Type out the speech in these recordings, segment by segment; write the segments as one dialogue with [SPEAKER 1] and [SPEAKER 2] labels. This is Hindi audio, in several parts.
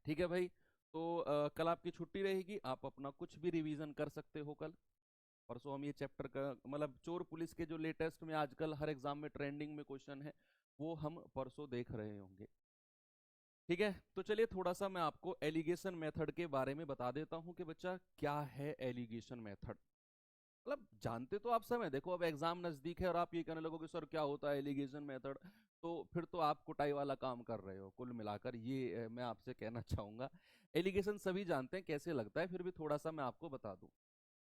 [SPEAKER 1] ठीक है भाई। तो कल आपकी छुट्टी रहेगी, आप अपना कुछ भी रिवीजन कर सकते हो कल। परसों हम ये चैप्टर का मतलब चोर पुलिस के जो लेटेस्ट में आजकल हर एग्जाम में ट्रेंडिंग में क्वेश्चन है, वो हम परसों देख रहे होंगे। ठीक है, तो चलिए थोड़ा सा मैं आपको एलिगेशन मेथड के बारे में बता देता हूँ कि बच्चा क्या है एलिगेशन मेथड। मतलब जानते तो आप सब हैं, देखो अब एग्जाम नजदीक है और आप ये कहने लगोगे सर क्या होता है एलिगेशन मेथड, तो फिर तो आप कुटाई वाला काम कर रहे हो। कुल मिलाकर ये मैं आपसे कहना चाहूंगा, एलिगेशन सभी जानते हैं कैसे लगता है, फिर भी थोड़ा सा मैं आपको बता दूं।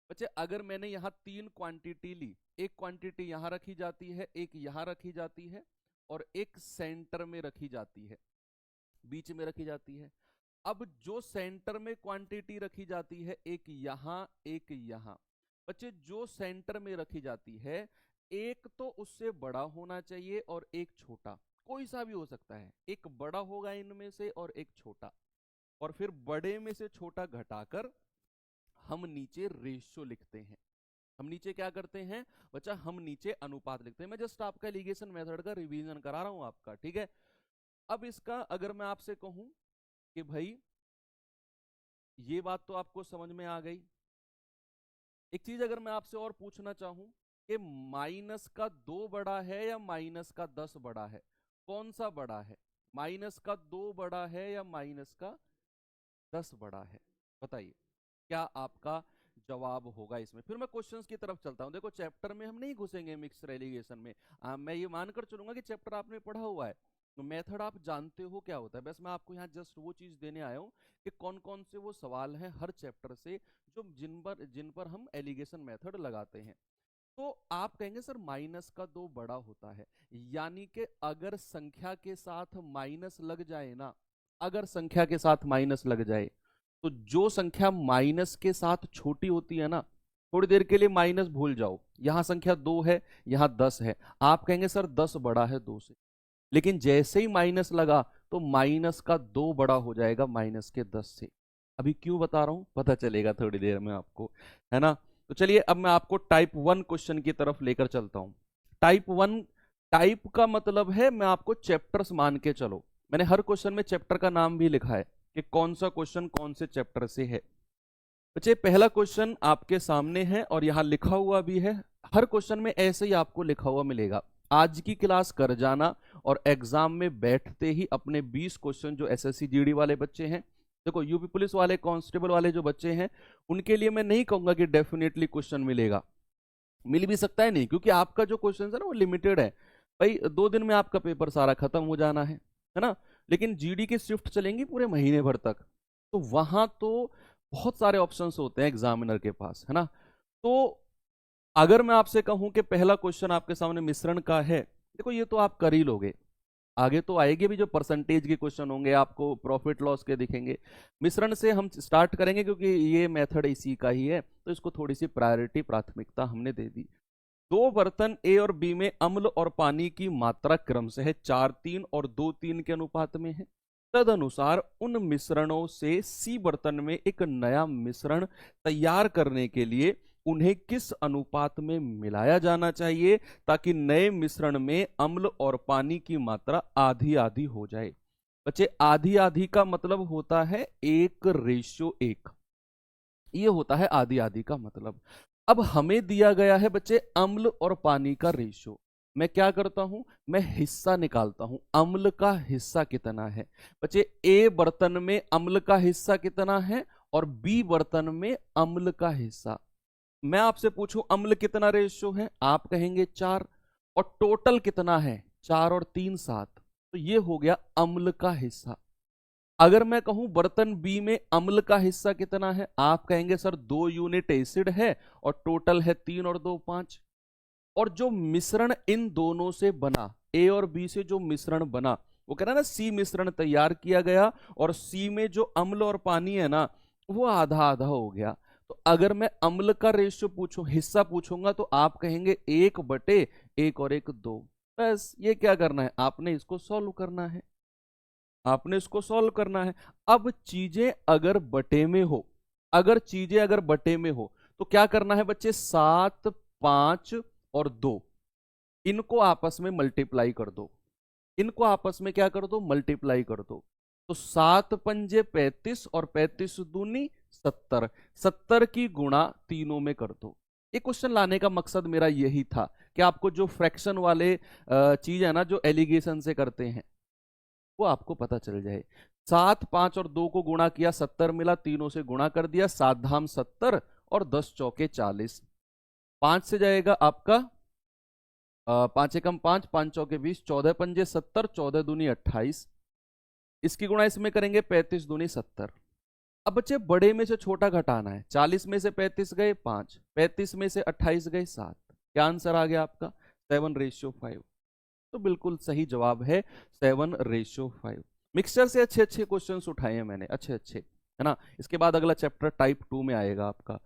[SPEAKER 1] बच्चे अगर मैंने यहाँ तीन क्वांटिटी ली, एक क्वांटिटी यहाँ रखी जाती है, एक यहाँ रखी जाती है, और एक सेंटर में रखी जाती है, बीच में रखी जाती है। अब जो सेंटर में क्वांटिटी रखी जाती है, एक यहां एक यहां। बच्चे जो सेंटर में रखी जाती है, एक तो उससे बड़ा होना चाहिए और एक छोटा, कोई सा भी हो सकता है, एक बड़ा होगा इनमें से और एक छोटा, और फिर बड़े में से छोटा घटाकर हम नीचे रेशियो लिखते हैं। हम नीचे क्या करते हैं बच्चा, हम नीचे अनुपात लिखते हैं। मैं जस्ट आपका एलिगेशन मेथड का रिवीजन करा रहा हूं आपका, ठीक है। अब इसका अगर मैं आपसे कहूं कि भाई ये बात तो आपको समझ में आ गई। एक चीज अगर मैं आपसे और पूछना चाहूं कि माइनस का 2 बड़ा है या माइनस का 10 बड़ा है, कौन सा बड़ा है? माइनस का 2 बड़ा है या माइनस का 10 बड़ा है? बताइए क्या आपका जवाब होगा इसमें। फिर मैं क्वेश्चंस की तरफ चलता हूं। देखो चैप्टर में हम नहीं घुसेंगे मिक्स रेलिगेशन में। मैं ये मानकर चलूंगा कि चैप्टर आपने पढ़ा हुआ है, तो मेथड आप जानते हो क्या होता है। बस मैं आपको यहाँ जस्ट वो चीज देने आया हूँ कि कौन कौन से वो सवाल हैं हर चैप्टर से जो जिन पर हम एलिगेशन मेथड लगाते हैं। तो आप कहेंगे सर माइनस का 2 बड़ा होता है, यानी कि अगर संख्या के साथ माइनस लग जाए ना, अगर संख्या के साथ माइनस लग जाए, तो जो संख्या माइनस के साथ छोटी होती है ना, थोड़ी देर के लिए माइनस भूल जाओ, यहां संख्या 2 है, यहां 10 है, आप कहेंगे सर 10 बड़ा है 2 से। लेकिन जैसे ही माइनस लगा तो माइनस का 2 बड़ा हो जाएगा माइनस के 10 से। अभी क्यों बता रहा हूं पता चलेगा थोड़ी देर में आपको, है ना। तो चलिए अब मैं आपको टाइप 1 क्वेश्चन की तरफ लेकर चलता हूं। टाइप 1, टाइप का मतलब है मैं आपको चैप्टर्स मान के चलो। मैंने हर क्वेश्चन में चैप्टर का नाम भी लिखा है कि कौन सा क्वेश्चन कौन से चैप्टर से है। बच्चे पहला क्वेश्चन आपके सामने है और यहां लिखा हुआ भी है, हर क्वेश्चन में ऐसे ही आपको लिखा हुआ मिलेगा, आज की क्लास कर जाना और एग्जाम में बैठते ही अपने 20 क्वेश्चन जो एसएससी जीडी वाले बच्चे हैं, देखो यूपी पुलिस वाले कांस्टेबल वाले जो बच्चे हैं, उनके लिए मैं नहीं कहूंगा कि डेफिनेटली क्वेश्चन मिलेगा, मिल भी सकता है नहीं, क्योंकि आपका जो क्वेश्चन है ना वो लिमिटेड है। भाई 2 दिन में आपका पेपर सारा खत्म हो जाना है ना। लेकिन जीडी की शिफ्ट चलेंगी पूरे महीने भर तक, तो वहां तो बहुत सारे ऑप्शंस होते हैं एग्जामिनर के पास, है ना। तो अगर मैं आपसे कहूं कि पहला क्वेश्चन आपके सामने मिश्रण का है, देखो ये तो आप कर ही लोगे, आगे तो आएंगे भी जो परसेंटेज के क्वेश्चन होंगे आपको प्रॉफिट लॉस के दिखेंगे। मिश्रण से हम स्टार्ट करेंगे क्योंकि ये मेथड इसी का ही है, तो इसको थोड़ी सी प्रायोरिटी प्राथमिकता हमने दे दी। दो बर्तन ए और बी में अम्ल और पानी की मात्रा क्रम से है 4:3 और 2:3 के अनुपात में है। तदनुसार उन मिश्रणों से सी बर्तन में एक नया मिश्रण तैयार करने के लिए उन्हें किस अनुपात में मिलाया जाना चाहिए ताकि नए मिश्रण में अम्ल और पानी की मात्रा आधी आधी हो जाए। बच्चे आधी आधी का मतलब होता है 1:1, ये होता है आधी आधी का मतलब। अब हमें दिया गया है बच्चे अम्ल और पानी का रेशियो, मैं क्या करता हूं, मैं हिस्सा निकालता हूं, अम्ल का हिस्सा कितना है। बच्चे ए बर्तन में अम्ल का हिस्सा कितना है और बी बर्तन में अम्ल का हिस्सा। मैं आपसे पूछूं अम्ल कितना रेशियो है, आप कहेंगे 4, और टोटल कितना है 4 और 3 7, तो ये हो गया अम्ल का हिस्सा। अगर मैं कहूं बर्तन बी में अम्ल का हिस्सा कितना है, आप कहेंगे सर 2 यूनिट एसिड है और टोटल है 3 और 2 5। और जो मिश्रण इन दोनों से बना, ए और बी से जो मिश्रण बना, वो कह रहा है ना सी मिश्रण तैयार किया गया और सी में जो अम्ल और पानी है ना वो आधा आधा हो गया। तो अगर मैं अम्ल का रेशियो पूछूं, हिस्सा पूछूंगा, तो आप कहेंगे 1/1 और 1 2। बस ये क्या करना है, आपने इसको सॉल्व करना है, आपने इसको सॉल्व करना है। अब चीजें अगर बटे में हो, अगर चीजें अगर बटे में हो तो क्या करना है बच्चे, 7 5 और 2, इनको आपस में मल्टीप्लाई कर दो, इनको आपस में क्या कर दो, मल्टीप्लाई कर दो। तो 7 पंजे 35 और 35 दूनी 70, 70 की गुणा तीनों में कर दो। ये क्वेश्चन लाने का मकसद मेरा यही था कि आपको जो फ्रैक्शन वाले चीज है ना, जो एलिगेशन से करते हैं, वो आपको पता चल जाए। 7, 5 और 2 को गुणा किया, 70 मिला, तीनों से गुणा कर दिया, 7 धाम 70 और 10 चौके 40। 5 से जाएगा आपका 5 एकम 5, 5 चौके 20, 14 पंजे 70, 14 दूनी 28। इसकी गुणा इसमें करेंगे, 35 दूनी 70। अब बच्चे बड़े में से छोटा घटाना है। 40 में से 35 गए 5, 35 में से 28 गए 7। क्या आंसर आ गया आपका? 7:5। तो बिल्कुल सही जवाब है 7:5। मिक्सचर से अच्छे अच्छे क्वेश्चंस उठाए हैं मैंने, अच्छे अच्छे, है ना। इसके बाद अगला चैप्टर टाइप 2 में आएगा आपका।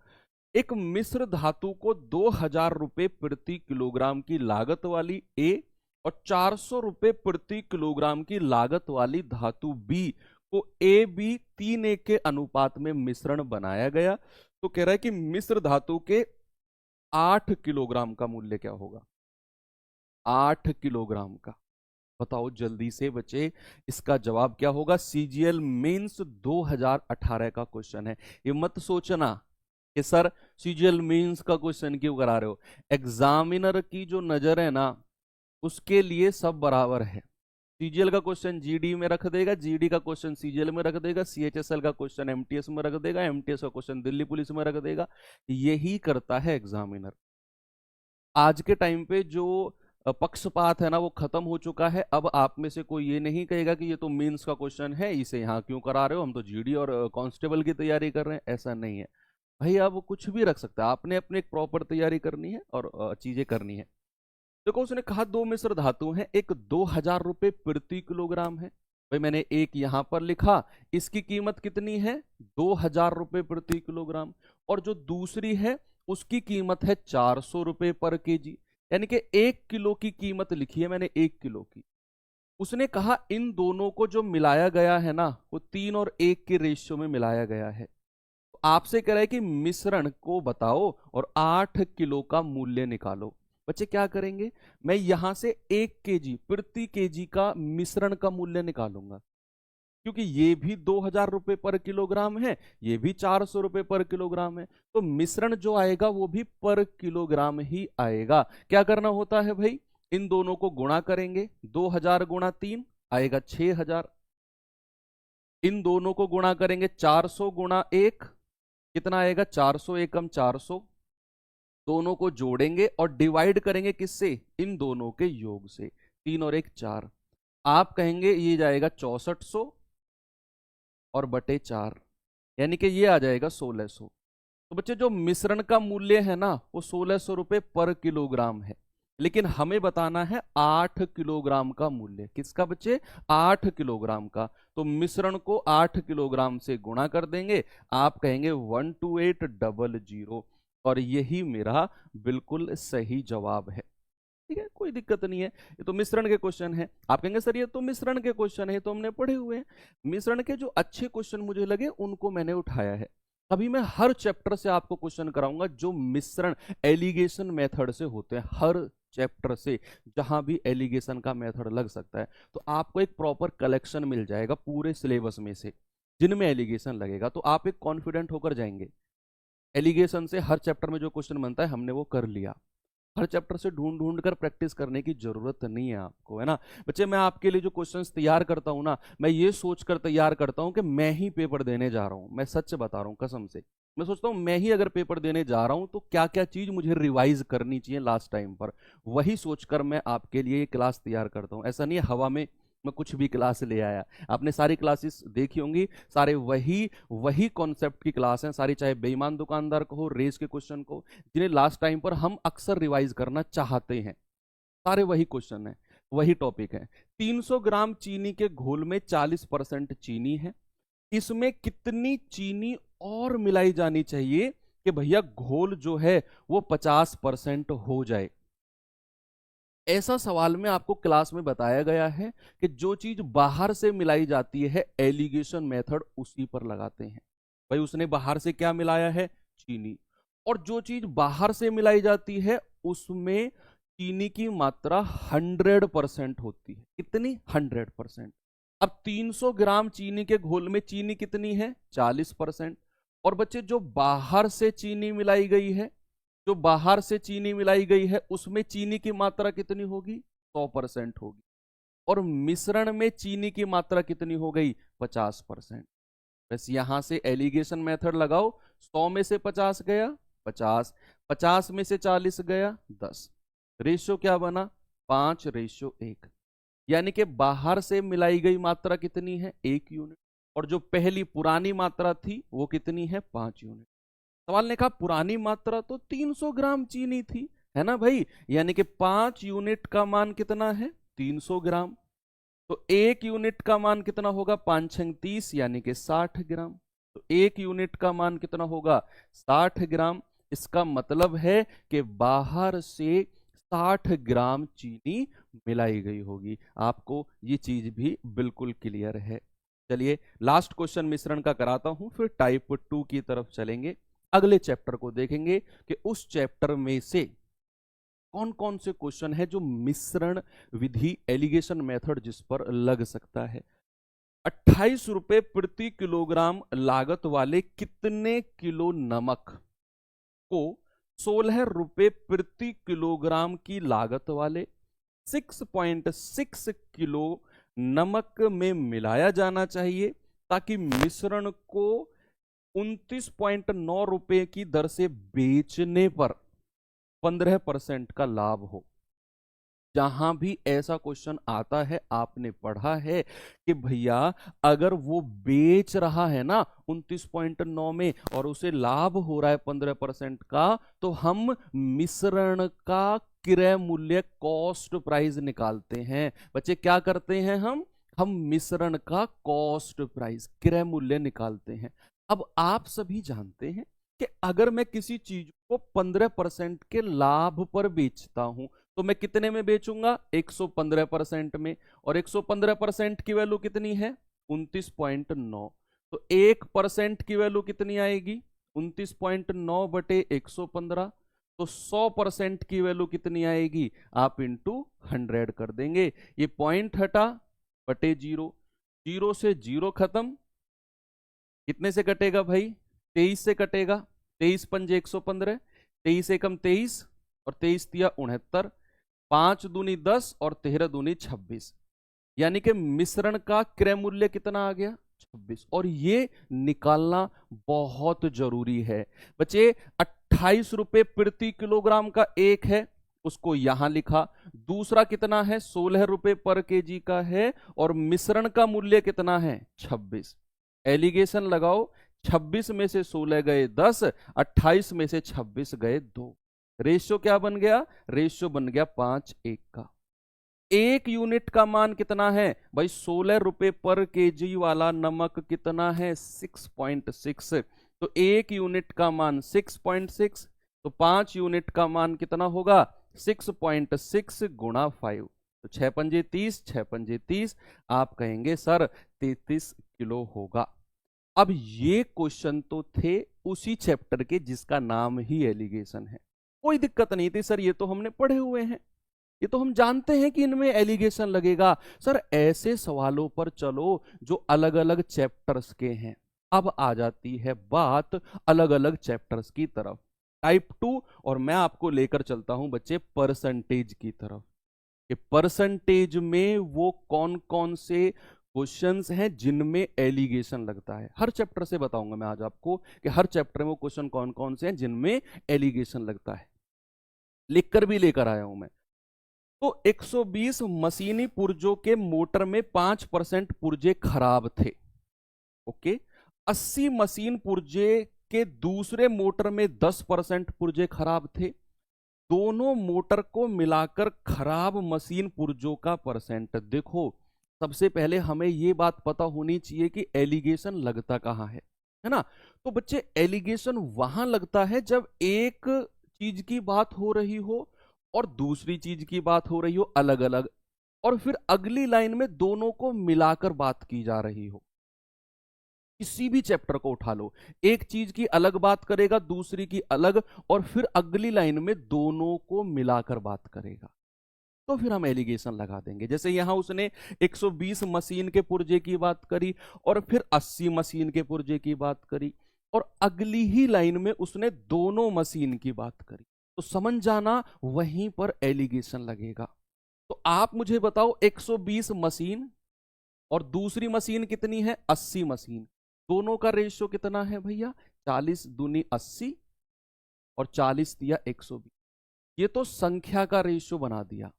[SPEAKER 1] एक मिश्र धातु को 2000 रुपए प्रति किलोग्राम की लागत वाली ए और 400 रुपए प्रति किलोग्राम की लागत वाली धातु बी को ए बी 3:1 के अनुपात में मिश्रण बनाया गया। तो कह रहा है कि मिश्र धातु के 8 किलोग्राम का मूल्य क्या होगा? 8 किलोग्राम का। बताओ जल्दी से बच्चे, इसका जवाब क्या होगा? सीजीएल मेंस 2018 का क्वेश्चन है। ये मत सोचना कि सर सीजीएल मेंस का क्वेश्चन क्यों करा रहे हो। एग्जामिनर की जो नजर है ना, उसके लिए सब बराबर है। सीजीएल का क्वेश्चन जीडी में रख देगा, जीडी का क्वेश्चन सीजीएल में रख देगा, सीएचएसएल का क्वेश्चन एमटीएस में रख देगा, एमटीएस का क्वेश्चन दिल्ली पुलिस में रख देगा। यही करता है एग्जामिनर। आज के टाइम पे जो पक्षपात है ना, वो खत्म हो चुका है। अब आप में से कोई ये नहीं कहेगा कि ये तो मेंस का क्वेश्चन है, इसे यहाँ क्यों करा रहे हो, हम तो जीडी और कांस्टेबल की तैयारी कर रहे हैं। ऐसा नहीं है भाई, आप कुछ भी रख सकते हैं। आपने अपने एक प्रॉपर तैयारी करनी है और चीजें करनी है। देखो उसने कहा 2 मिश्र धातु हैं, एक 2000 रुपए प्रति किलोग्राम है। भाई मैंने एक यहां पर लिखा, इसकी कीमत कितनी है? 2000 रुपए प्रति किलोग्राम। और जो दूसरी है उसकी कीमत है 400 रुपए पर केजी, यानी कि 1 किलो की कीमत लिखी है मैंने, 1 किलो की। उसने कहा इन दोनों को जो मिलाया गया है ना, वो 3 और 1 के रेशियो में मिलाया गया है। तो आपसे कह रहा है कि मिश्रण को बताओ और 8 किलो का मूल्य निकालो। बच्चे क्या करेंगे? मैं यहां से 1 केजी प्रति केजी का मिश्रण का मूल्य निकालूंगा, क्योंकि ये भी 2000 रुपए पर किलोग्राम है, ये भी 400 रुपए पर किलोग्राम है। तो मिश्रण जो आएगा वो भी पर किलोग्राम ही आएगा। क्या करना होता है भाई? इन दोनों को गुणा करेंगे, 2000 गुणा 3 आएगा 6000। इन दोनों को गुणा करेंगे 400 गुणा 1, कितना आएगा? 400 एकम 400। दोनों को जोड़ेंगे और डिवाइड करेंगे किससे? इन दोनों के योग से। 3 और 1 4। आप कहेंगे ये जाएगा 6400 और बटे 4, यानी कि ये आ जाएगा 1600। तो बच्चे जो मिश्रण का मूल्य है ना, वो 1600 रुपए पर किलोग्राम है। लेकिन हमें बताना है 8 किलोग्राम का मूल्य। किसका बच्चे? 8 किलोग्राम का। तो मिश्रण को 8 किलोग्राम से गुणा कर देंगे। आप कहेंगे 12800, और यही मेरा बिल्कुल सही जवाब है। ठीक है, कोई दिक्कत नहीं है। ये तो मिश्रण के क्वेश्चन है। आप कहेंगे सर ये तो मिश्रण के क्वेश्चन है, तो हमने पढ़े हुए हैं। मिश्रण के जो अच्छे क्वेश्चन मुझे लगे उनको मैंने उठाया है। अभी मैं हर चैप्टर से आपको क्वेश्चन कराऊंगा जो मिश्रण एलिगेशन मेथड से होते हैं। हर चैप्टर से जहां भी एलिगेशन का मेथड लग सकता है, तो आपको एक प्रॉपर कलेक्शन मिल जाएगा पूरे सिलेबस में से जिनमें एलिगेशन लगेगा। तो आप एक कॉन्फिडेंट होकर जाएंगे। एलिगेशन से हर चैप्टर में जो क्वेश्चन बनता है हमने वो कर लिया। हर चैप्टर से ढूंढ ढूंढ कर प्रैक्टिस करने की जरूरत नहीं है आपको, है ना। बच्चे मैं आपके लिए जो क्वेश्चंस तैयार करता हूं ना, मैं ये सोचकर तैयार करता हूं कि मैं ही पेपर देने जा रहा हूं। मैं सच बता रहा हूं कसम से। मैं सोचता हूं मैं ही अगर पेपर देने जा रहा हूं तो क्या क्या चीज मुझे रिवाइज करनी चाहिए लास्ट टाइम पर, वही सोचकर मैं आपके लिए ये क्लास तैयार करता हूं। ऐसा नहीं है हवा में मैं कुछ भी क्लास ले आया। आपने सारी क्लासेस देखी होंगी, सारे वही कॉन्सेप्ट की क्लास हैं सारी, चाहे बेईमान दुकानदार को हो, रेस के क्वेश्चन को, जिन्हें लास्ट टाइम पर हम अक्सर रिवाइज करना चाहते हैं। सारे वही क्वेश्चन है, वही टॉपिक है। 300 ग्राम चीनी के घोल में 40% चीनी है, इसमें कितनी चीनी और मिलाई जानी चाहिए कि भैया घोल जो है वो 50% हो जाए? ऐसा सवाल में आपको क्लास में बताया गया है कि जो चीज बाहर से मिलाई जाती है एलिगेशन मेथड उसी पर लगाते हैं। भाई उसने बाहर से क्या मिलाया है? चीनी। और जो चीज बाहर से मिलाई जाती है उसमें चीनी की मात्रा 100% होती है। कितनी? 100%। अब 300 ग्राम चीनी के घोल में चीनी कितनी है? 40%। और बच्चे जो बाहर से चीनी मिलाई गई है, जो बाहर से चीनी मिलाई गई है उसमें चीनी की मात्रा कितनी होगी? 100% होगी। और मिश्रण में चीनी की मात्रा कितनी हो गई? 50%। बस यहां से एलिगेशन मेथड लगाओ। 100 में से 50 गया 50, 50 में से 40 गया 10। रेशियो क्या बना? 5:1। यानी कि बाहर से मिलाई गई मात्रा कितनी है? 1 यूनिट। और जो पहली पुरानी मात्रा थी वो कितनी है? 5 यूनिट। सवाल ने कहा पुरानी मात्रा तो 300 ग्राम चीनी थी, है ना भाई? यानी कि 5 यूनिट का मान कितना है? 300 ग्राम। तो 1 यूनिट का मान कितना होगा? 5 × 30 यानी कि 60 ग्राम। तो 1 यूनिट का मान कितना होगा? 60 ग्राम। इसका मतलब है कि बाहर से 60 ग्राम चीनी मिलाई गई होगी। आपको ये चीज भी बिल्कुल क्लियर है। चलिए लास्ट क्वेश्चन मिश्रण का कराता हूं, फिर टाइप 2 की तरफ चलेंगे। अगले चैप्टर को देखेंगे कि उस चैप्टर में से कौन कौन से क्वेश्चन है जो मिश्रण विधि एलिगेशन मेथड जिस पर लग सकता है। 28 रुपए प्रति किलोग्राम लागत वाले कितने किलो नमक को 16 रुपए प्रति किलोग्राम की लागत वाले 6.6 किलो नमक में मिलाया जाना चाहिए ताकि मिश्रण को 29.9 रुपए की दर से बेचने पर 15% का लाभ हो। जहां भी ऐसा क्वेश्चन आता है आपने पढ़ा है कि भैया अगर वो बेच रहा है ना 29.9 में और उसे लाभ हो रहा है 15% का, तो हम मिश्रण का क्रय मूल्य कॉस्ट प्राइस निकालते हैं। बच्चे क्या करते हैं? हम मिश्रण का कॉस्ट प्राइस क्रय मूल्य निकालते हैं। अब आप सभी जानते हैं कि अगर मैं किसी चीज को 15% के लाभ पर बेचता हूं तो मैं कितने में बेचूंगा? 115% में। और 115% की वैल्यू कितनी है? 29.9। तो 1% की वैल्यू कितनी आएगी? 29.9 बटे 115। तो 100% की वैल्यू कितनी आएगी? आप इंटू 100 कर देंगे। ये पॉइंट हटा बटे 0, 0 से 0 खत्म। कितने से कटेगा भाई? 23 से कटेगा। 23 पंजे 115, 23 एकम 23 और 23 तिया 69, 5 दूनी 10 और 13 दूनी 26। यानी कि मिश्रण का क्रय मूल्य कितना आ गया? 26। और ये निकालना बहुत जरूरी है बच्चे। 28 रुपए प्रति किलोग्राम का एक है, उसको यहां लिखा। दूसरा कितना है? 16 रुपए पर केजी का है। और मिश्रण का मूल्य कितना है? 26। एलिगेशन लगाओ। 26 में से 16 गए 10, 28 में से 26 गए 2। रेशियो क्या बन गया? रेशियो बन गया 5:1 का। 1 यूनिट का मान कितना है भाई? 16 रुपए पर केजी वाला नमक कितना है? 6.6। तो 1 यूनिट का मान 6.6। तो 5 यूनिट का मान कितना होगा? 6.6 गुणा 5। तो 6 पंजे 30, 6 पंजे 30। आप कहेंगे सर 33 किलो होगा। अब ये क्वेश्चन तो थे उसी चैप्टर के जिसका नाम ही एलिगेशन है। कोई दिक्कत नहीं थी सर, ये तो हमने पढ़े हुए हैं, ये तो हम जानते हैं कि इनमें एलिगेशन लगेगा। सर ऐसे सवालों पर चलो जो अलग अलग चैप्टर्स के हैं। अब आ जाती है बात अलग अलग चैप्टर्स की तरफ, टाइप 2। और मैं आपको लेकर चलता हूं बच्चे परसेंटेज की तरफ, कि परसेंटेज में वो कौन कौन से क्वेश्चंस हैं जिनमें एलिगेशन लगता है। हर चैप्टर से बताऊंगा मैं आज आपको कि हर चैप्टर में वो क्वेश्चन कौन कौन से हैं जिनमें एलिगेशन लगता है। लिखकर भी लेकर आया हूं मैं। तो 120 मशीनी पुर्जों के मोटर में 5% पुर्जे खराब थे। ओके। 80 मशीन पुर्जे के दूसरे मोटर में 10% पुर्जे खराब थे। दोनों मोटर को मिलाकर खराब मशीन पुर्जों का परसेंट। देखो सबसे पहले हमें यह बात पता होनी चाहिए कि एलिगेशन लगता कहां है ना? तो बच्चे एलिगेशन वहां लगता है जब एक चीज की बात हो रही हो और दूसरी चीज की बात हो रही हो अलग अलग, और फिर अगली लाइन में दोनों को मिलाकर बात की जा रही हो। किसी भी चैप्टर को उठा लो, एक चीज की अलग बात करेगा, दूसरी की अलग, और फिर अगली लाइन में दोनों को मिलाकर बात करेगा। तो फिर हम एलिगेशन लगा देंगे। जैसे यहां उसने 120 मशीन के पुर्जे की बात करी और फिर 80 मशीन के पुर्जे की बात करी और अगली ही लाइन में उसने दोनों मशीन की बात करी, तो समझ जाना वहीं पर एलिगेशन लगेगा। तो आप मुझे बताओ 120 मशीन और दूसरी मशीन कितनी है 80 मशीन, दोनों का रेशियो कितना है भैया 40 दूनी 80 और 40 दिया 120। ये तो संख्या का रेशियो बना दिया।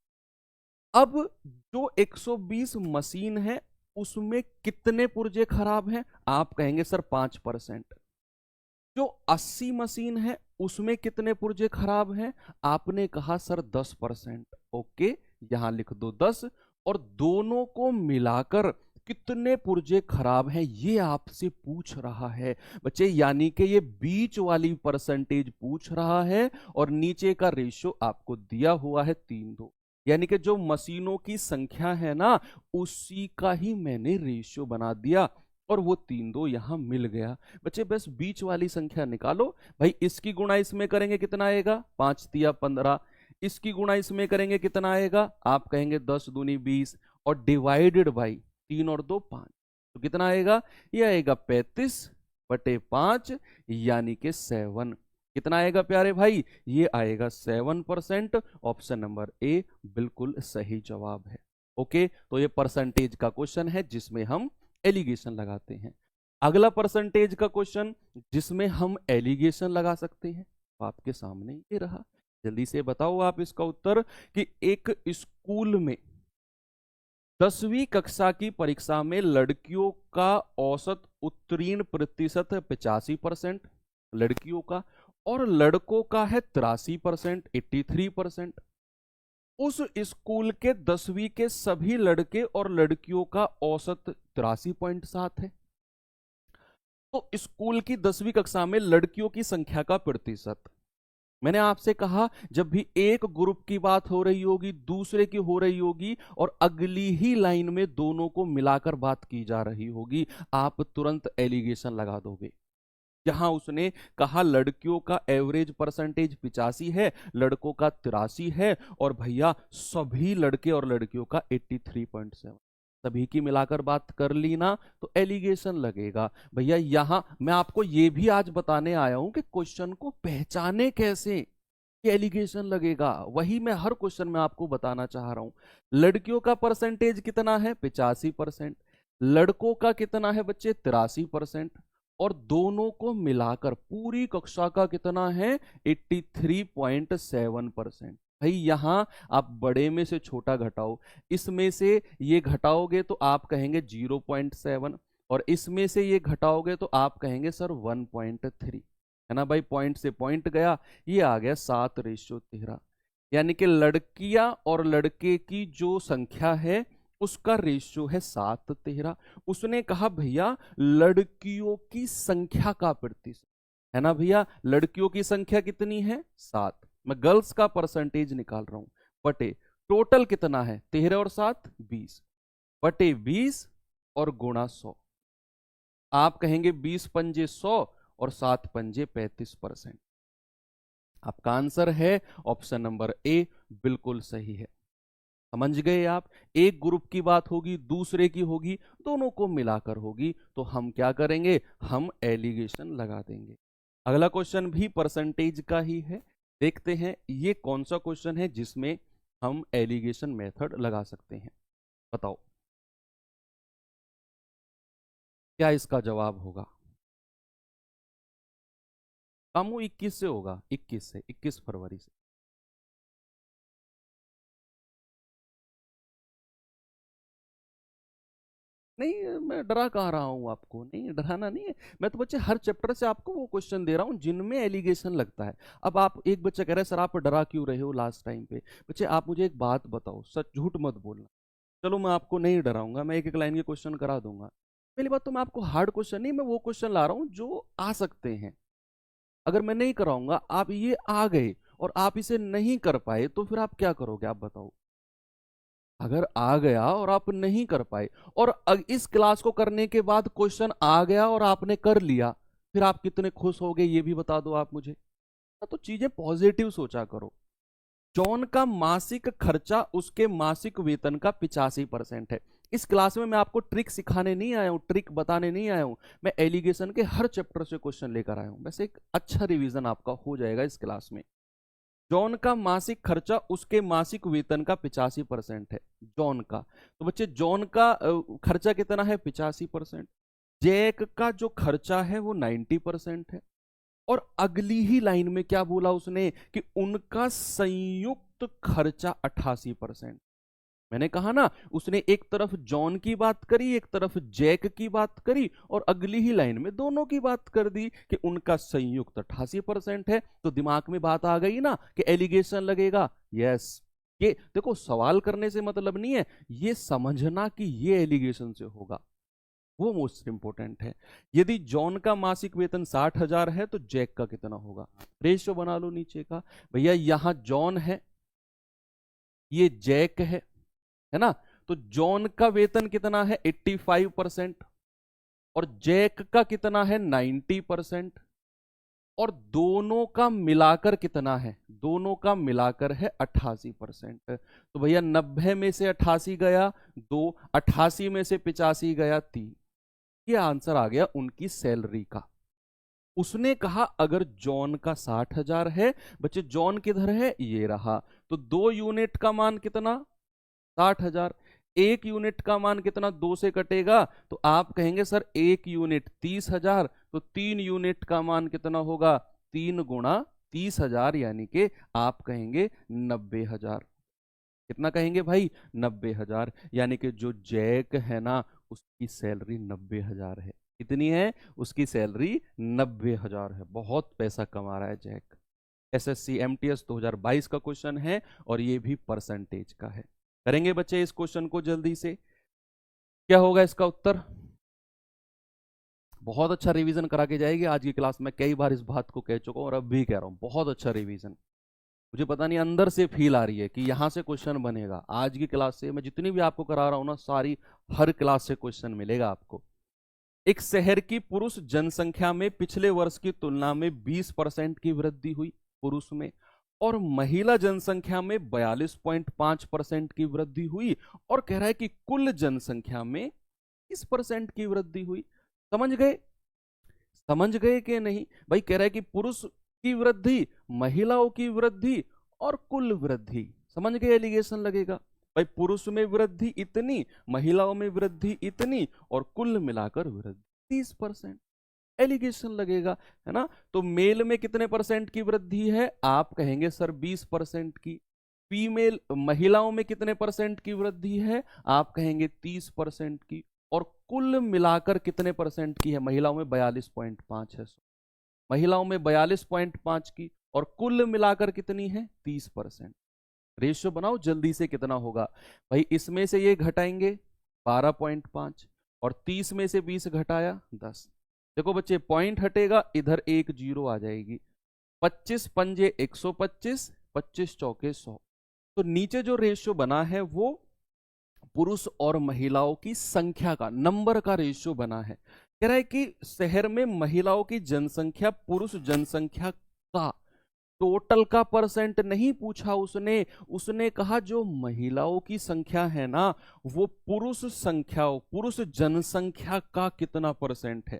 [SPEAKER 1] अब जो 120 मशीन है उसमें कितने पुर्जे खराब हैं, आप कहेंगे सर 5%। जो 80 मशीन है उसमें कितने पुर्जे खराब हैं, आपने कहा सर 10%। ओके, यहां लिख दो 10, और दोनों को मिलाकर कितने पुर्जे खराब हैं ये आपसे पूछ रहा है बच्चे, यानी कि ये बीच वाली परसेंटेज पूछ रहा है और नीचे का रेशियो आपको दिया हुआ है 3-2, यानी कि जो मशीनों की संख्या है ना उसी का ही मैंने रेशियो बना दिया और वो 3-2 यहां मिल गया। बच्चे बस बीच वाली संख्या निकालो भाई, इसकी गुणा इसमें करेंगे कितना आएगा 5 तिया 15, इसकी गुणा इसमें करेंगे कितना आएगा, आप कहेंगे 10 दूनी 20 और डिवाइडेड बाई 3 और 2 5, तो कितना आएगा, ये आएगा 35/5 यानी कि 7। कितना आएगा प्यारे भाई, ये आएगा 7%। ऑप्शन नंबर ए बिल्कुल सही जवाब है। ओके, तो ये परसेंटेज का क्वेश्चन है जिसमें हम एलिगेशन लगाते हैं। अगला परसेंटेज का क्वेश्चन जिसमें हम एलिगेशन लगा सकते हैं तो आपके सामने ये रहा। जल्दी से बताओ आप इसका उत्तर कि एक स्कूल में 10वीं कक्षा की परीक्षा में लड़कियों का औसत उत्तीर्ण प्रतिशत है 85% लड़कियों का, और लड़कों का है 83% 83%। उस स्कूल के 10वीं के सभी लड़के और लड़कियों का औसत 83.7 है। तो स्कूल की 10वीं कक्षा में लड़कियों की संख्या का प्रतिशत, मैंने आपसे कहा जब भी एक ग्रुप की बात हो रही होगी दूसरे की हो रही होगी और अगली ही लाइन में दोनों को मिलाकर बात की जा रही होगी, आप तुरंत एलिगेशन लगा दोगे। यहां उसने कहा लड़कियों का एवरेज परसेंटेज 85 है, लड़कों का 83 है, और भैया सभी लड़के और लड़कियों का 83.7, सभी की मिलाकर बात कर ली ना तो एलिगेशन लगेगा। भैया यहां मैं आपको यह भी आज बताने आया हूं कि क्वेश्चन को पहचाने कैसे, एलिगेशन लगेगा, वही मैं हर क्वेश्चन में आपको बताना चाह रहा हूं। लड़कियों का परसेंटेज कितना है 85%, लड़कों का कितना है बच्चे 83%, और दोनों को मिलाकर पूरी कक्षा का कितना है 83.7%। भाई यहां आप बड़े में से छोटा घटाओ, इसमें से ये घटाओगे तो आप कहेंगे 0.7 और इसमें से ये घटाओगे तो आप कहेंगे सर 1.3, है ना भाई, पॉइंट से पॉइंट गया, ये आ गया 7:13, यानी कि लड़कियां और लड़के की जो संख्या है उसका रेशियो है 7:13। उसने कहा भैया लड़कियों की संख्या का प्रतिशत, है ना भैया, लड़कियों की संख्या कितनी है 7, मैं गर्ल्स का परसेंटेज निकाल रहा हूं, बटे टोटल कितना है 13 और 7 20, बटे 20 और गुणा 100, आप कहेंगे 20 पंजे 100 और 7 पंजे 35%। आपका आंसर है ऑप्शन नंबर ए बिल्कुल सही है। समझ गए आप, एक ग्रुप की बात होगी दूसरे की होगी, दोनों को मिलाकर होगी, तो हम क्या करेंगे, हम एलिगेशन लगा देंगे। अगला क्वेश्चन भी परसेंटेज का ही है, देखते हैं ये कौन सा क्वेश्चन है जिसमें हम एलिगेशन मेथड लगा सकते हैं। बताओ क्या इसका जवाब होगा। कामू 21 से होगा, 21 से, 21 फरवरी से। नहीं मैं डरा कह रहा हूं आपको, नहीं डराना नहीं है, मैं तो बच्चे हर चैप्टर से आपको वो क्वेश्चन दे रहा हूं जिनमें एलिगेशन लगता है। अब आप एक बच्चा कह रहे हैं सर आप डरा क्यों रहे हो लास्ट टाइम पे, बच्चे आप मुझे एक बात बताओ, सच झूठ मत बोलना। चलो मैं आपको नहीं डराऊंगा, मैं एक एक लाइन के क्वेश्चन करा दूंगा। पहली बात तो मैं आपको हार्ड क्वेश्चन नहीं, मैं वो क्वेश्चन ला रहा हूं जो आ सकते हैं। अगर मैं नहीं कराऊंगा आप ये आ गए और आप इसे नहीं कर पाए तो फिर आप क्या करोगे आप बताओ। अगर आ गया और आप नहीं कर पाए और इस क्लास को करने के बाद क्वेश्चन आ गया और आपने कर लिया, फिर आप कितने खुश होगे ये भी बता दो आप मुझे। तो चीजें पॉजिटिव सोचा करो। जॉन का मासिक खर्चा उसके मासिक वेतन का 85% है। इस क्लास में मैं आपको ट्रिक सिखाने नहीं आया हूं, ट्रिक बताने नहीं आया हूं, मैं एलिगेशन के हर चैप्टर से क्वेश्चन लेकर आया हूं। वैसे एक अच्छा रिवीजन आपका हो जाएगा इस क्लास में। जॉन का मासिक खर्चा उसके मासिक वेतन का 85% है, जॉन का। तो बच्चे जॉन का खर्चा कितना है? 85%। जैक का जो खर्चा है वो 90% है। और अगली ही लाइन में क्या बोला उसने कि उनका संयुक्त खर्चा 88%। मैंने कहा ना, उसने एक तरफ जॉन की बात करी, एक तरफ जैक की बात करी, और अगली ही लाइन में दोनों की बात कर दी कि उनका संयुक्त 88% है। तो दिमाग में बात आ गई ना कि एलिगेशन लगेगा। यस, ये देखो, सवाल करने से मतलब नहीं है, ये समझना कि ये एलिगेशन से होगा, वो मोस्ट इंपोर्टेंट है। यदि जॉन का मासिक वेतन 60,000 है तो जैक का कितना होगा? रेशियो बना लो नीचे का। भैया यहां जॉन है, ये जैक है ना? तो जॉन का वेतन कितना है? 85%। और जैक का कितना है? 90%। और दोनों का मिलाकर कितना है? दोनों का मिलाकर है 88%। तो भैया 90 में से 88 गया 2, 88 में से 85 गया 3। ये आंसर आ गया उनकी सैलरी का। उसने कहा अगर जॉन का 60,000 है, बच्चे जॉन किधर है? ये रहा। तो 2 यूनिट का मान कितना? 60,000। 1 यूनिट का मान कितना? 2 से कटेगा तो आप कहेंगे सर 1 यूनिट 30,000, तो 3 यूनिट का मान कितना होगा? 3 गुणा 30,000, यानी कि आप कहेंगे 90,000। कितना कहेंगे भाई? 90,000। यानी कि जो जैक है ना, उसकी सैलरी 90,000 है। कितनी है? उसकी सैलरी 90,000 है। बहुत पैसा कमा रहा है जैक। एसएससी एमटीएस 2022 का क्वेश्चन है और ये भी परसेंटेज का है। करेंगे बच्चे इस क्वेश्चन को जल्दी से। क्या होगा इसका उत्तर? बहुत अच्छा रिवीजन करा के जाएगी आज की क्लास में। कई बार इस बात को कह चुका हूं और अब भी कह रहा हूं, बहुत अच्छा रिवीजन। मुझे पता नहीं अंदर से फील आ रही है कि यहां से क्वेश्चन बनेगा। आज की क्लास से मैं जितनी भी आपको करा रहा हूं ना, सारी हर क्लास से क्वेश्चन मिलेगा आपको। एक शहर की पुरुष जनसंख्या में पिछले वर्ष की तुलना में 20% की वृद्धि हुई पुरुष में, और महिला जनसंख्या में 42.5% की वृद्धि हुई, और कह रहा है कि कुल जनसंख्या में 30% की वृद्धि हुई। समझ गए? समझ गए कि नहीं भाई? कह रहा है कि पुरुष की वृद्धि, महिलाओं की वृद्धि और कुल वृद्धि। समझ गए? एलिगेशन लगेगा भाई, पुरुष में वृद्धि इतनी, महिलाओं में वृद्धि इतनी, और कुल मिलाकर वृद्धि 30%। एलिगेशन लगेगा, है ना? तो मेल में कितने परसेंट की वृद्धि है? आप कहेंगे सर 20% की। फीमेल महिलाओं में कितने परसेंट की वृद्धि है? आप कहेंगे 30% की। और कुल मिलाकर कितने परसेंट की है? महिलाओं में 42.5 है। महिलाओं में 42.5 की, और कुल मिलाकर कितनी है? 30%। रेशियो बनाओ जल्दी से, कितना होगा भाई? इसमें से ये घटाएंगे 12.5, और 30 में से 20 घटाया 10। देखो बच्चे, पॉइंट हटेगा, इधर एक जीरो आ जाएगी। 25 पंजे 125, 25 चौके 100। तो नीचे जो रेशियो बना है वो पुरुष और महिलाओं की संख्या का, नंबर का रेशियो बना है। कह रहा है कि शहर में महिलाओं की जनसंख्या पुरुष जनसंख्या का टोटल का परसेंट नहीं पूछा उसने। उसने कहा जो महिलाओं की संख्या है ना, वो पुरुष संख्या, पुरुष जनसंख्या का कितना परसेंट है।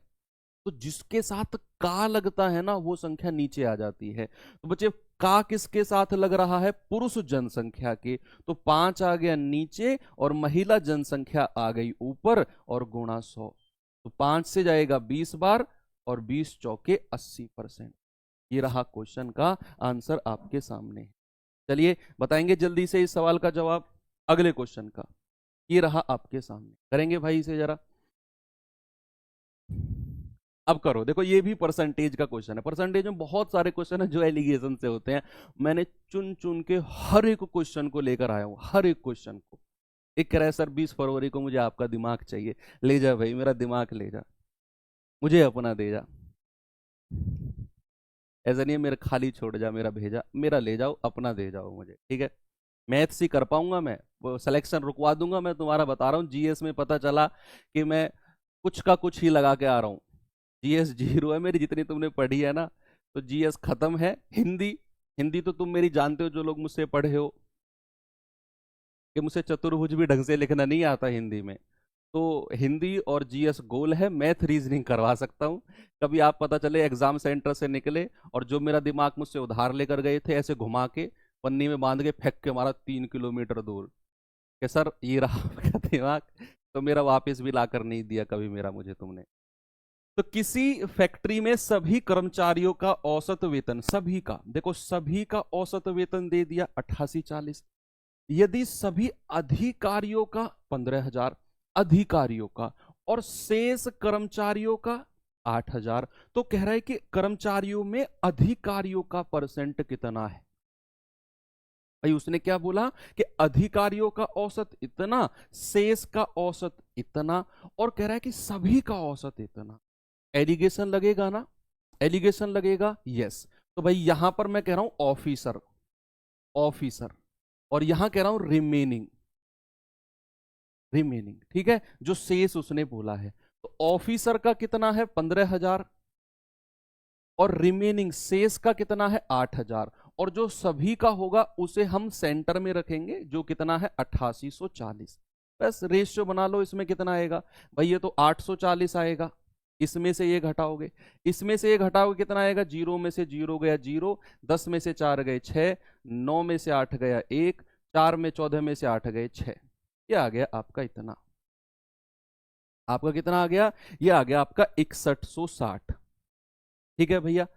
[SPEAKER 1] तो जिसके साथ का लगता है ना, वो संख्या नीचे आ जाती है। तो बच्चे, का किसके साथ लग रहा है? पुरुष जनसंख्या के। तो 5 आ गया नीचे और महिला जनसंख्या आ गई ऊपर, और गुणा 100। तो 5 से जाएगा 20 बार, और 20 चौके 80%। ये रहा क्वेश्चन का आंसर आपके सामने। चलिए बताएंगे जल्दी से इस सवाल का जवाब अगले क्वेश्चन का। ये रहा आपके सामने, करेंगे भाई इसे जरा। अब करो, देखो ये भी परसेंटेज का क्वेश्चन है। परसेंटेज में बहुत सारे क्वेश्चन है जो एलिगेशन से होते हैं। मैंने चुन चुन के हर एक क्वेश्चन को लेकर आया हूं, हर एक क्वेश्चन को। एक कह रहा है सर 20 फरवरी को मुझे आपका दिमाग चाहिए। ले जा भाई, मेरा दिमाग ले जा, मुझे अपना दे जा। ऐसा नहीं है मेरा खाली छोड़ जा, मेरा भेजा, मेरा ले जाओ, अपना दे जाओ मुझे, ठीक है? मैथ्स ही कर पाऊंगा मैं, वो सिलेक्शन रुकवा दूंगा मैं तुम्हारा। बता रहा हूँ, जीएस में पता चला कि मैं कुछ का कुछ ही लगा के आ रहा हूँ। जीएस 0 है मेरी, जितनी तुमने पढ़ी है ना। तो जीएस खत्म है। हिंदी हिंदी तो तुम मेरी जानते हो, जो लोग मुझसे पढ़े हो, कि मुझसे चतुर्भुज भी ढंग से लिखना नहीं आता हिंदी में। तो हिंदी और जीएस गोल है, मैथ रीजनिंग करवा सकता हूँ। कभी आप पता चले एग्जाम सेंटर से निकले और जो मेरा दिमाग मुझसे उधार लेकर गए थे, ऐसे घुमा के पन्नी में बांध के फेंक के मारा 3 किलोमीटर दूर, कि सर ये रहा आपका दिमाग, तो मेरा वापस भी ला कर नहीं दिया कभी मेरा मुझे तुमने। तो किसी फैक्ट्री में सभी कर्मचारियों का औसत वेतन, सभी का, देखो सभी का औसत वेतन दे दिया 8840। यदि सभी अधिकारियों का 15,000, अधिकारियों का, और शेष कर्मचारियों का 8,000, तो कह रहा है कि कर्मचारियों में अधिकारियों का परसेंट कितना है। भाई उसने क्या बोला कि अधिकारियों का औसत इतना, शेष का औसत इतना, और कह रहा है कि सभी का औसत इतना। एलिगेशन लगेगा ना, एलिगेशन लगेगा, यस। तो भाई यहां पर मैं कह रहा हूं ऑफिसर, ऑफिसर, और यहां कह रहा हूं रिमेनिंग, रिमेनिंग, ठीक है, जो शेष उसने बोला है। तो ऑफिसर का कितना है 15,000, और रिमेनिंग शेष का कितना है 8,000, और जो सभी का होगा उसे हम सेंटर में रखेंगे, जो कितना है 8840। बस रेशियो बना लो, इसमें कितना आएगा भाई, ये तो 840 आएगा, इसमें से ये घटाओगे, इसमें से ये घटाओगे, कितना आएगा, 0 में से 0 गया 0, 10 में से 4 गए 6, 9 में से 8 गया 1, 4 में 14 में से 8 गए 6, ये आ गया आपका इतना। आपका कितना आ गया, ये आ गया आपका 6160। ठीक है भैया,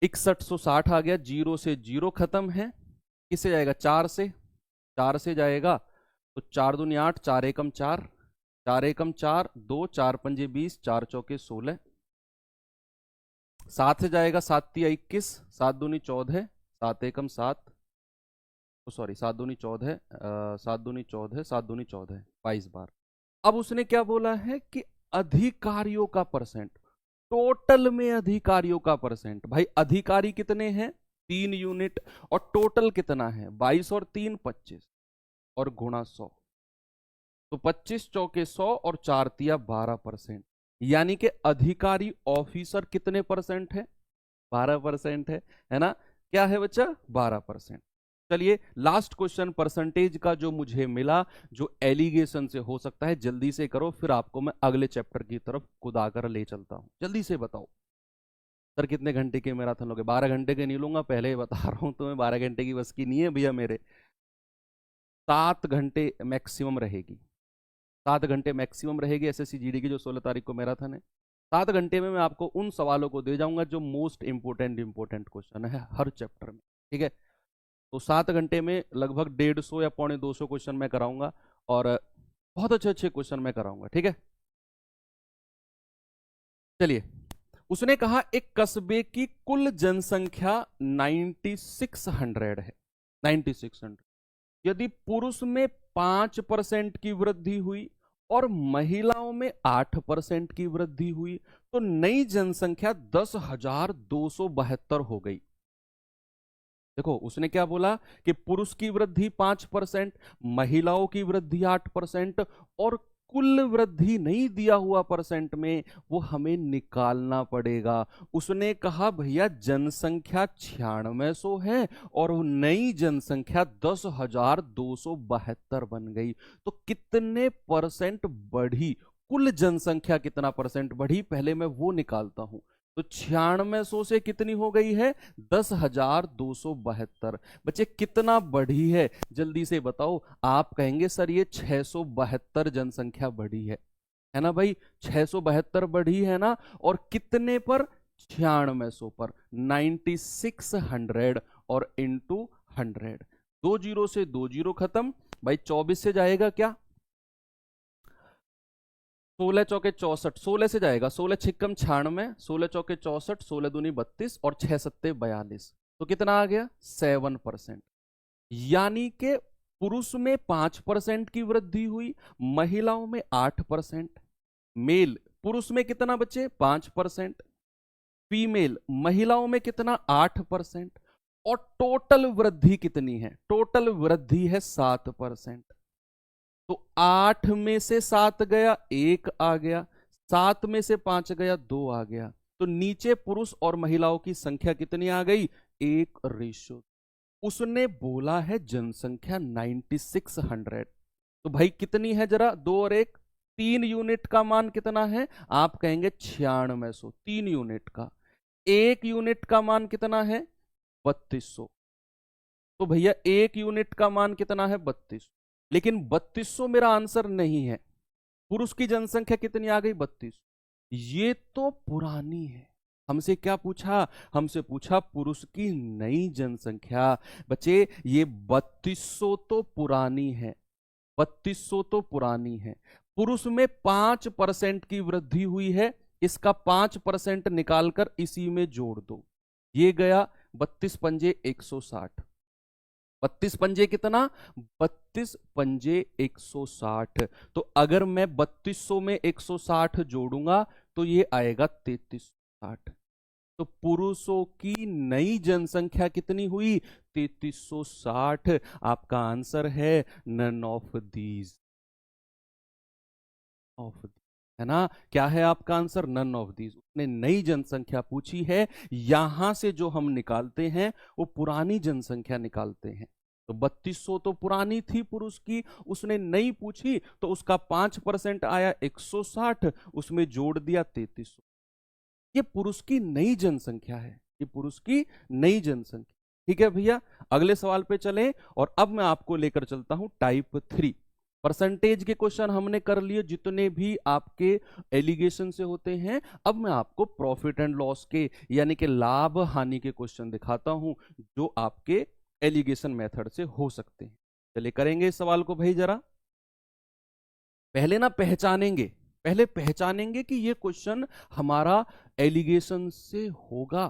[SPEAKER 1] 6160 आ गया, 0 से 0 खत्म है, किससे जाएगा 4 से, 4 से जाएगा, तो 4 दूनी 8, 4 एकम 4, 4 एकम 4, 2, 4 पंजे 20, 4 चौके 16, 7 से जाएगा, 7 तिया 21, 7 दूनी 14, 7 एकम 7, सॉरी 7 दूनी 14, 7 दूनी 14, 7 दूनी 14, 22 बार। अब उसने क्या बोला है कि अधिकारियों का परसेंट, टोटल में अधिकारियों का परसेंट। भाई अधिकारी कितने हैं 3 यूनिट, और टोटल कितना है 22 और 3 25, और गुणा 100, तो 25 चौके 100 और 4 तिया 12%, यानी कि अधिकारी ऑफिसर कितने परसेंट है 12% है ना, क्या है बच्चा 12%। चलिए लास्ट क्वेश्चन परसेंटेज का जो मुझे मिला, जो एलिगेशन से हो सकता है, जल्दी से करो, फिर आपको मैं अगले चैप्टर की तरफ कुदाकर ले चलता हूं। जल्दी से बताओ सर कितने घंटे के मैराथन लोगे, 12 घंटे के नहीं लूंगा, पहले ही बता रहा हूं तुम्हें, 12 घंटे की बस की नहीं है भैया मेरे, 7 घंटे मैक्सिमम रहेगी, 7 घंटे मैक्सिमम रहेगी एसएससी जीडी की जो 16 तारीख को मैराथन है। 7 घंटे में मैं आपको उन सवालों को दे जाऊंगा जो मोस्ट इंपोर्टेंट क्वेश्चन है हर चैप्टर में, ठीक है। तो 7 घंटे में लगभग 150 या 250 क्वेश्चन मैं कराऊंगा, और बहुत अच्छे अच्छे क्वेश्चन मैं कराऊंगा, ठीक है। चलिए, उसने कहा एक कस्बे की कुल जनसंख्या 9600 है, 9600। यदि पुरुष में 5% की वृद्धि हुई और महिलाओं में 8% की वृद्धि हुई, तो नई जनसंख्या 10,272 हो गई। देखो उसने क्या बोला कि पुरुष की वृद्धि 5%, महिलाओं की वृद्धि 8%, और कुल वृद्धि नहीं दिया हुआ परसेंट में, वो हमें निकालना पड़ेगा। उसने कहा भैया जनसंख्या 9600 है और वो नई जनसंख्या 10,272 बन गई, तो कितने परसेंट बढ़ी, कुल जनसंख्या कितना परसेंट बढ़ी, पहले मैं वो निकालता हूं। तो 9600 से कितनी हो गई है 10,272। बच्चे कितना बढ़ी है जल्दी से बताओ। आप कहेंगे सर ये 672 जनसंख्या बढ़ी है ना भाई, 672 बढ़ी है ना, और कितने पर 9600 पर, 9600 और इंटू 100, 2 जीरो से 2 जीरो खत्म। भाई 24 से जाएगा क्या, 16 चौके 64, 16 से जाएगा, 16 छिक्कम 96, 16 चौके 64, 16 दूनी 32 और 6 सत्ते 42, तो कितना आ गया 7%। यानी कि पुरुष में 5% की वृद्धि हुई, महिलाओं में 8%। मेल पुरुष में कितना बच्चे 5%, फीमेल महिलाओं में कितना 8%, और टोटल वृद्धि कितनी है, टोटल वृद्धि है 7%। तो 8 में से 7 गया 1 आ गया, 7 में से 5 गया 2 आ गया, तो नीचे पुरुष और महिलाओं की संख्या कितनी आ गई 1:, उसने बोला है जनसंख्या 9600, तो भाई कितनी है जरा, 2 और 1, 3 यूनिट का मान कितना है, आप कहेंगे 9600, 3 यूनिट का। 1 यूनिट का मान कितना है, 3200, तो भैया 1 यूनिट का मान कितना है, 3200, लेकिन 3200 मेरा आंसर नहीं है। पुरुष की जनसंख्या कितनी आ गई, 3200, ये तो पुरानी है। हमसे क्या पूछा, हमसे पूछा पुरुष की नई जनसंख्या। बच्चे ये 3200 तो पुरानी है, 3200 तो पुरानी है। पुरुष में 5% की वृद्धि हुई है, इसका 5% निकालकर इसी में जोड़ दो, ये गया 32 पंजे 160, 32 पंजे कितना, 32 पंजे 160। तो अगर मैं 3200 में 160 जोड़ूंगा तो ये आएगा 3360। तो पुरुषों की नई जनसंख्या कितनी हुई, 3360। आपका आंसर है नन ऑफ दीज, है ना। क्या है आपका आंसर, नन ऑफ दीज। उसने नई जनसंख्या पूछी है, यहां से जो हम निकालते हैं वो पुरानी जनसंख्या निकालते हैं। तो 3200 तो पुरानी थी पुरुष की, उसने नई पूछी तो उसका 5% आया 160, उसमें जोड़ दिया 3300। ये पुरुष की नई जनसंख्या है, ये पुरुष की नई जनसंख्या। ठीक है भैया, अगले सवाल पे चलें। और अब मैं आपको लेकर चलता हूं टाइप 3। परसेंटेज के क्वेश्चन हमने कर लिए जितने भी आपके एलिगेशन से होते हैं। अब मैं आपको प्रॉफिट एंड लॉस के यानी कि लाभ हानि के क्वेश्चन दिखाता हूं जो आपके एलिगेशन मेथड से हो सकते हैं। चलिए करेंगे इस सवाल को भाई जरा। पहले ना पहचानेंगे, पहले पहचानेंगे कि ये क्वेश्चन हमारा एलिगेशन से होगा।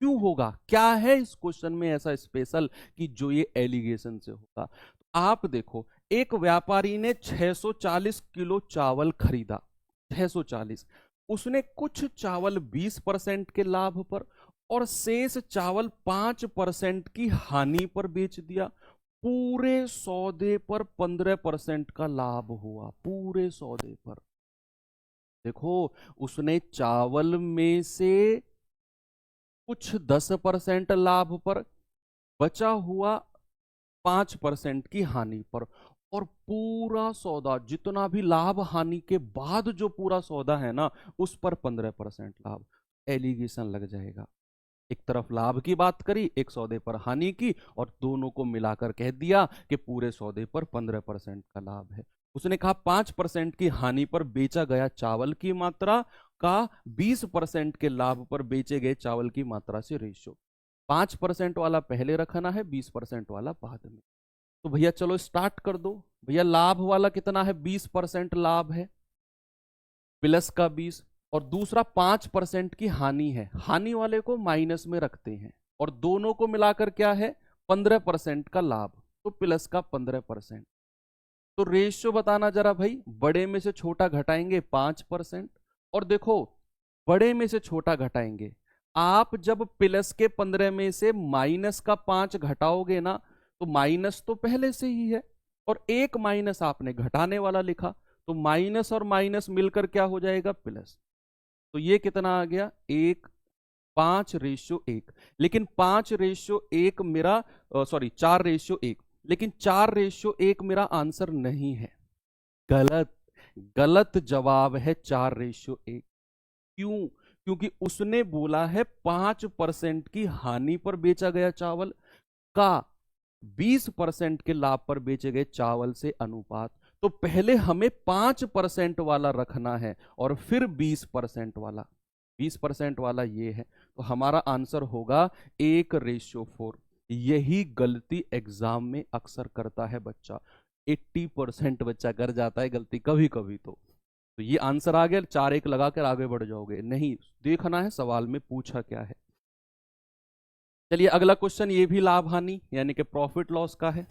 [SPEAKER 1] क्यों होगा, क्या है इस क्वेश्चन में ऐसा स्पेशल कि जो ये एलिगेशन से होगा। तो आप देखो, एक व्यापारी ने 640 किलो चावल खरीदा, 640। उसने कुछ चावल 20% के लाभ पर और शेष चावल 5% की हानि पर बेच दिया। पूरे सौदे पर 15% का लाभ हुआ, पूरे सौदे पर। देखो, उसने चावल में से कुछ 10% लाभ पर, बचा हुआ 5% की हानि पर, और पूरा सौदा जितना भी लाभ हानि के बाद जो पूरा सौदा है ना उस पर 15% लाभ। एलिगेशन लग जाएगा। एक तरफ लाभ की बात करी, एक सौदे पर हानि की, और दोनों को मिलाकर कह दिया कि पूरे सौदे पर 15% का लाभ है। उसने कहा 5% की हानि पर बेचा गया चावल की मात्रा का 20% के लाभ पर बेचे गए चावल की मात्रा से रेशियो। 5% वाला पहले रखना है, 20% वाला बाद में। तो भैया चलो स्टार्ट कर दो। भैया लाभ वाला कितना है, 20% लाभ है प्लस का 20, और दूसरा 5% की हानि है, हानि वाले को माइनस में रखते हैं, और दोनों को मिलाकर क्या है 15% का लाभ, तो प्लस का 15%। तो रेशियो बताना जरा भाई, बड़े में से छोटा घटाएंगे 5%, और देखो बड़े में से छोटा घटाएंगे। आप जब प्लस के 15 में से माइनस का 5 घटाओगे ना तो माइनस तो पहले से ही है, और एक माइनस आपने घटाने वाला लिखा, तो माइनस और माइनस मिलकर क्या हो जाएगा, प्लस। तो ये कितना आ गया, 1, 5:1। लेकिन 5:1 मेरा, सॉरी 4:1, लेकिन 4:1 मेरा आंसर नहीं है। गलत, गलत जवाब है 4:1। क्यों, क्योंकि उसने बोला है 5% की हानि पर बेचा गया चावल का 20% के लाभ पर बेचे गए चावल से अनुपात। तो पहले हमें 5% वाला रखना है और फिर 20% वाला, 20% वाला ये है। तो हमारा आंसर होगा 1:4। यही गलती एग्जाम में अक्सर करता है बच्चा, 80% बच्चा कर जाता है गलती कभी कभी। तो ये आंसर आ गया, 4-1 लगाकर आगे बढ़ जाओगे, नहीं देखना है सवाल में पूछा क्या है। चलिए अगला क्वेश्चन, ये भी लाभ हानि यानी कि प्रॉफिट लॉस का है।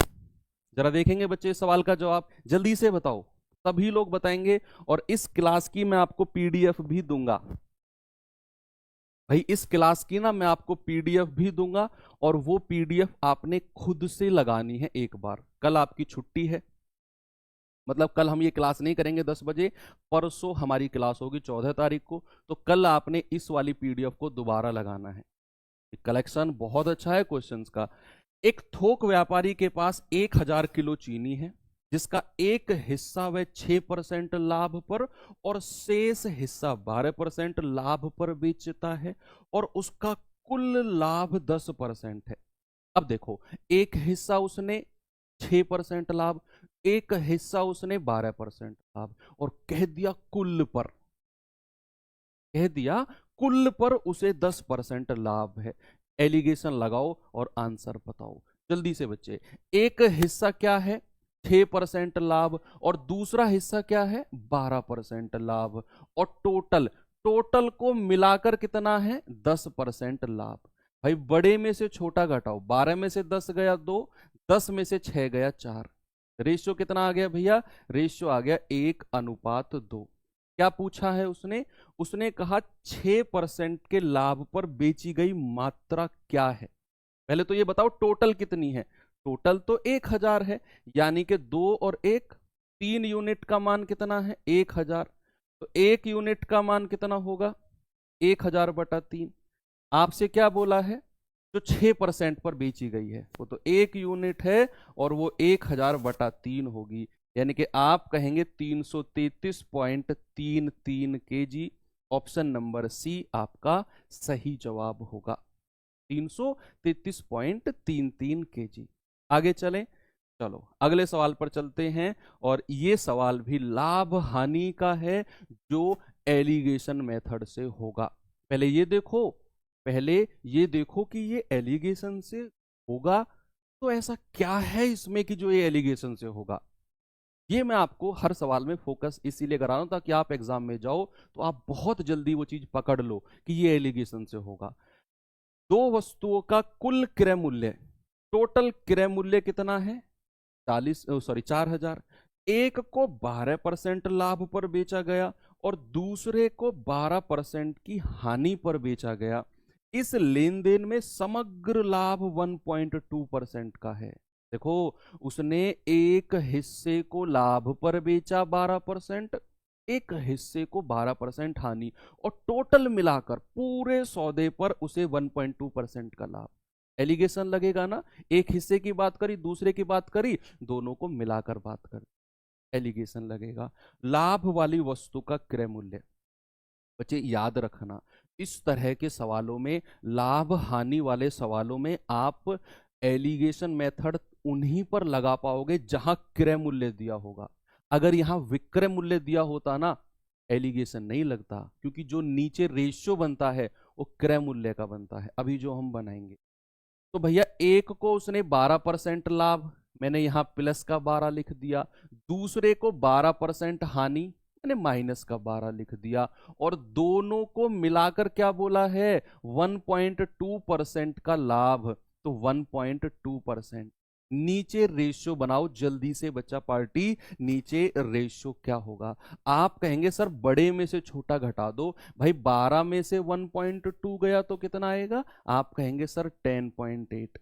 [SPEAKER 1] जरा देखेंगे बच्चे इस सवाल का जवाब, जल्दी से बताओ, सभी लोग बताएंगे। और इस क्लास की मैं आपको पीडीएफ भी दूंगा भाई, इस क्लास की ना मैं आपको पीडीएफ भी दूंगा, और वो पीडीएफ आपने खुद से लगानी है एक बार। कल आपकी छुट्टी है, मतलब कल हम ये क्लास नहीं करेंगे 10 बजे, परसों हमारी क्लास होगी 14 तारीख को। तो कल आपने इस वाली पीडीएफ को दोबारा लगाना है, कलेक्शन बहुत अच्छा है क्वेश्चंस का। एक थोक व्यापारी के पास 1000 किलो चीनी है, जिसका एक हिस्सा वह 6% लाभ पर और शेष हिस्सा 12% लाभ पर बेचता है, और उसका कुल लाभ 10% है। अब देखो, एक हिस्सा उसने 6% लाभ, एक हिस्सा उसने 12% लाभ, और कह दिया कुल पर उसे 10% लाभ है। एलिगेशन लगाओ और आंसर बताओ जल्दी से बच्चे। एक हिस्सा क्या है? 6% लाभ, और दूसरा हिस्सा क्या है? 12% लाभ, और टोटल टोटल को मिलाकर कितना है? 10% लाभ। भाई बड़े में से छोटा घटाओ, 12 में से 10 गया 2, 10 में से 6 गया 4। रेशियो कितना आ गया भैया? रेशियो आ गया 1:2। क्या पूछा है उसने? उसने कहा 6% के लाभ पर बेची गई मात्रा क्या है। पहले तो ये बताओ टोटल कितनी है। टोटल तो 1000 है, यानी कि 2 और 1 3 यूनिट का मान कितना है? 1000। तो 1 यूनिट का मान कितना होगा? 1000/3। आपसे क्या बोला है? जो 6% पर बेची गई है वो तो 1 यूनिट है, और वो 1000/3 होगी, यानी कि आप कहेंगे 333.33 kg। ऑप्शन नंबर सी आपका सही जवाब होगा, 333.33 kg। आगे चलें, चलो अगले सवाल पर चलते हैं, और ये सवाल भी लाभ हानि का है, जो एलिगेशन मेथड से होगा। पहले ये देखो कि ये एलिगेशन से होगा, तो ऐसा क्या है इसमें कि जो ये एलिगेशन से होगा। ये मैं आपको हर सवाल में फोकस इसीलिए करा रहा हूं, ताकि आप एग्जाम में जाओ तो आप बहुत जल्दी वो चीज पकड़ लो कि ये एलिगेशन से होगा। दो वस्तुओं का कुल क्रय मूल्य, टोटल क्रय मूल्य कितना है? 4000। एक को 12% लाभ पर बेचा गया, और दूसरे को 12% की हानि पर बेचा गया। इस लेन देन में समग्र लाभ 1.2% का है। देखो, उसने एक हिस्से को लाभ पर बेचा 12%, एक हिस्से को 12% हानि, और टोटल मिलाकर पूरे सौदे पर उसे 1.2% का लाभ। एलिगेशन लगेगा ना? एक हिस्से की बात करी, दूसरे की बात करी, दोनों को मिलाकर बात कर, एलिगेशन लगेगा। लाभ वाली वस्तु का क्रय मूल्य, बच्चे याद रखना, इस तरह के सवालों में, लाभ हानि वाले सवालों में आप एलिगेशन मेथड उन्हीं पर लगा पाओगे जहां क्रय मूल्य दिया होगा। अगर यहां विक्रय मूल्य दिया होता ना, एलिगेशन नहीं लगता, क्योंकि जो नीचे रेशियो बनता है वो क्रय मूल्य का बनता है, अभी जो हम बनाएंगे। तो भैया एक को उसने 12% लाभ, मैंने यहां प्लस का 12 लिख दिया। दूसरे को 12% हानि, मैंने माइनस का 12 लिख दिया। और दोनों को मिलाकर क्या बोला है? 1.2% का लाभ। तो 1.2%। नीचे रेशियो बनाओ जल्दी से बच्चा पार्टी, नीचे रेशियो क्या होगा? आप कहेंगे सर बड़े में से छोटा घटा दो। भाई 12 में से 1.2 गया तो कितना आएगा? आप कहेंगे सर 10.8।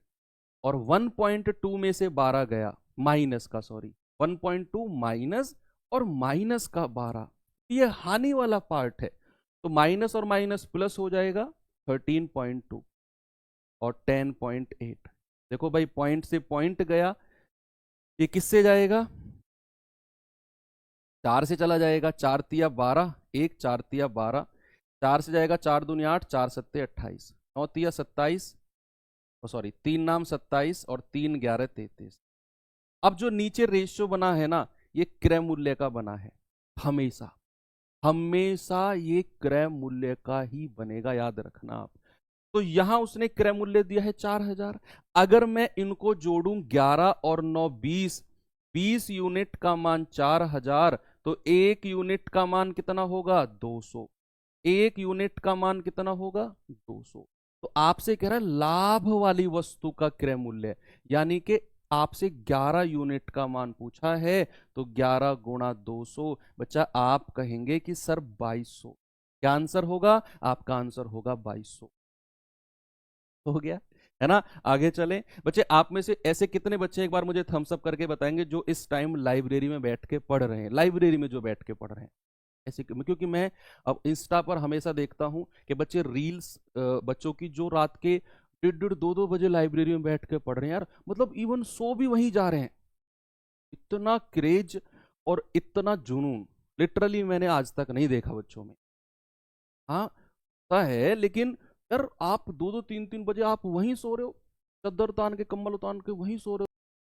[SPEAKER 1] और 1.2 में से 12 गया, माइनस का, सॉरी 1.2 माइनस, और माइनस का 12, ये हानि वाला पार्ट है, तो माइनस और माइनस प्लस हो जाएगा 13.2 और 10.8। देखो भाई पॉइंट से पॉइंट गया, ये किससे जाएगा? 4 से चला जाएगा, 4 तिया 12, 1 4 तिया 12, 4 से जाएगा 4 दूनी 8, 4 सत्ते 28, 9 तिया 27, सॉरी 3 नाम 27, और 3 11 33। अब जो नीचे रेशियो बना है ना, ये क्रय मूल्य का बना है। हमेशा हमेशा ये क्रय मूल्य का ही बनेगा, याद रखना आप। तो यहां उसने क्रय मूल्य दिया है 4000। अगर मैं इनको जोड़ूं 11 और 9 20, 20 यूनिट का मान 4000, तो एक यूनिट का मान कितना होगा? 200। एक यूनिट का मान कितना होगा? 200। तो आपसे कह रहा है लाभ वाली वस्तु का क्रय मूल्य, यानी कि आपसे 11 यूनिट का मान पूछा है, तो 11 गुणा 200, बच्चा आप कहेंगे कि सर 2200। क्या आंसर होगा? आपका आंसर होगा 2200। हो गया है ना? आगे चलें बच्चे। आप में से ऐसे कितने बच्चे, एक बार मुझे थम्स अप करके बताएंगे, जो इस टाइम लाइब्रेरी में बैठ के पढ़ रहे हैं? लाइब्रेरी में जो बैठ के पढ़ रहे हैं ऐसे, क्योंकि मैं अब इंस्टा पर हमेशा देखता हूं कि बच्चे रील्स, बच्चों की जो रात के डेढ़ 2-2 बजे लाइब्रेरी में बैठ के पढ़ रहे हैं यार, मतलब इवन सो भी वहीं जा रहे हैं। इतना क्रेज और इतना जुनून लिटरली मैंने आज तक नहीं देखा बच्चों में। हाँ होता है, लेकिन यार आप 2-2 3-3 बजे आप वहीं सो रहे हो, चद्दर तान के, कंबल उतान के वहीं सो रहे हो।